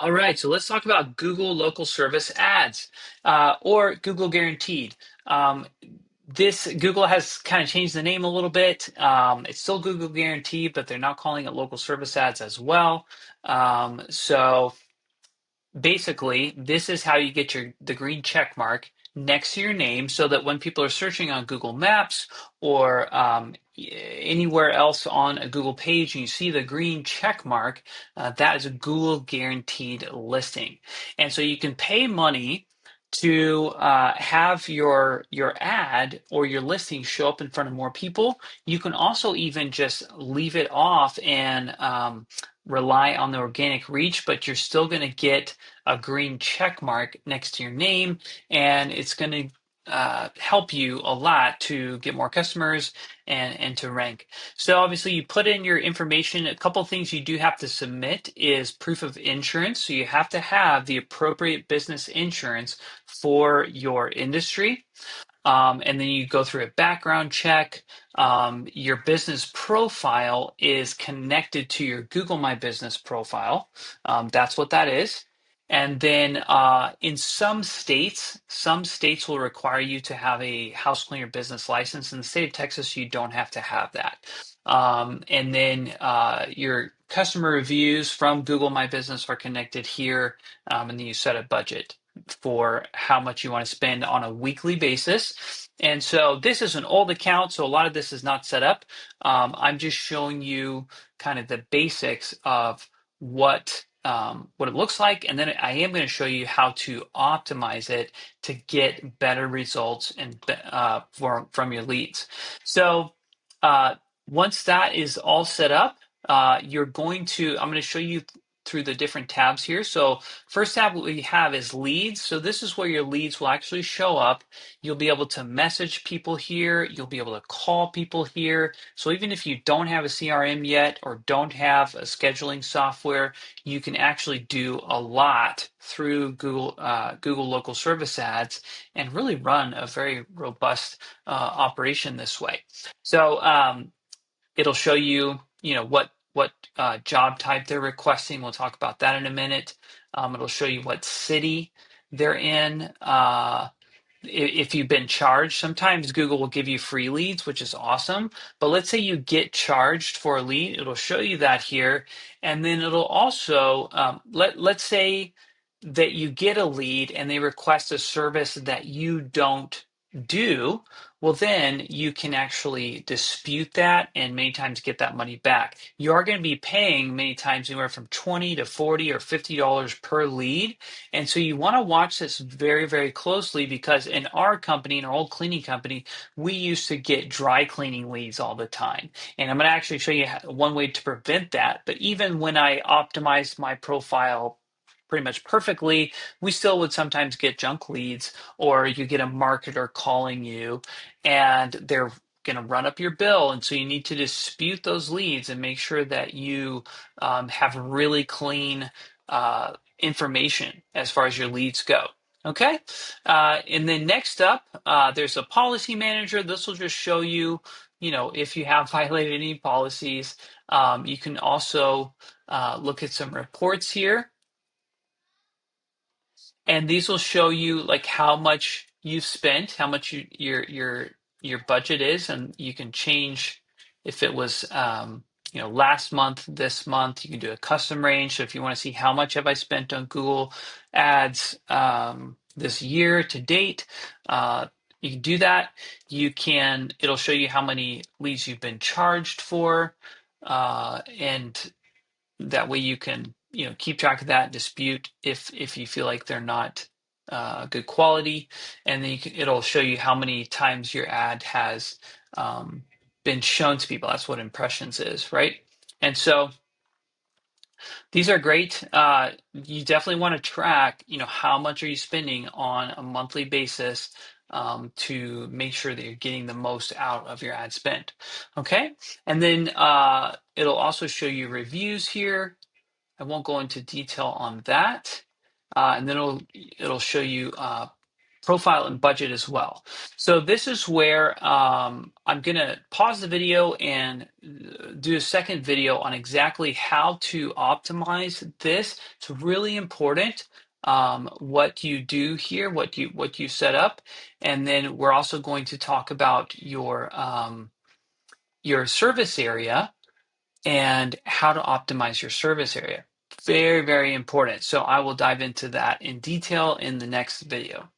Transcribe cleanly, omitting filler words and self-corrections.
All right, so let's talk about Google Local Service Ads or Google Guaranteed. Um, this Google has kind of changed the name a little bit. It's still Google Guaranteed, but they're now calling it Local Service Ads as well. So basically, this is how you get the green check mark next to your name so that when people are searching on Google Maps or anywhere else on a Google page and you see the green check mark, that is a Google guaranteed listing. And so you can pay money to have your ad or your listing show up in front of more people. You can also even just leave it off and rely on the organic reach, but you're still going to get a green check mark next to your name, and it's going to help you a lot to get more customers and to rank. So obviously you put in your information. A couple of things you do have to submit is proof of insurance. So you have to have the appropriate business insurance for your industry. And then you go through a background check. Your business profile is connected to your Google My Business profile. That's what that is. And then in some states will require you to have a house cleaner business license. In the state of Texas, you don't have to have that. And then your customer reviews from Google My Business are connected here, and then you set a budget for how much you want to spend on a weekly basis. And so this is an old account, so a lot of this is not set up. I'm just showing you kind of the basics of what it looks like, and then I am going to show you how to optimize it to get better results and from your leads. So once that is all set up, I'm going to show you through the different tabs here. So first tab we have is leads. So this is where your leads will actually show up. You'll be able to message people here. You'll be able to call people here. So even if you don't have a CRM yet or don't have a scheduling software, you can actually do a lot through Google Local Service Ads and really run a very robust operation this way. So it'll show you, what job type they're requesting. We'll talk about that in a minute. It'll show you what city they're in. If you've been charged, sometimes Google will give you free leads, which is awesome. But let's say you get charged for a lead, it'll show you that here, and then it'll also let's say that you get a lead and they request a service that you don't do. Well, then you can actually dispute that and many times get that money back. You are going to be paying many times anywhere from $20 to $40 or $50 per lead. And so you want to watch this very, very closely because in our company, in our old cleaning company, we used to get dry cleaning leads all the time. And I'm going to actually show you one way to prevent that. But even when I optimized my profile pretty much perfectly, we still would sometimes get junk leads, or you get a marketer calling you and they're going to run up your bill. And so you need to dispute those leads and make sure that you have really clean information as far as your leads go. Okay. And then next up, there's a policy manager. This will just show you, if you have violated any policies. You can also look at some reports here, and these will show you like how much you've spent, how much your budget is, and you can change if it was last month, this month. You can do a custom range. So if you want to see how much have I spent on Google Ads this year to date, you can do that. It'll show you how many leads you've been charged for, and that way you can keep track of that, dispute if you feel like they're not good quality, and then it'll show you how many times your ad has been shown to people. That's what impressions is, right? And so these are great. You definitely want to track how much are you spending on a monthly basis, to make sure that you're getting the most out of your ad spend. Okay, and then it'll also show you reviews here. I won't go into detail on that. And then it'll show you profile and budget as well. So this is where I'm going to pause the video and do a second video on exactly how to optimize this. It's really important what you do here, what you set up, and then we're also going to talk about your service area and how to optimize your service area. Very, very important. So I will dive into that in detail in the next video.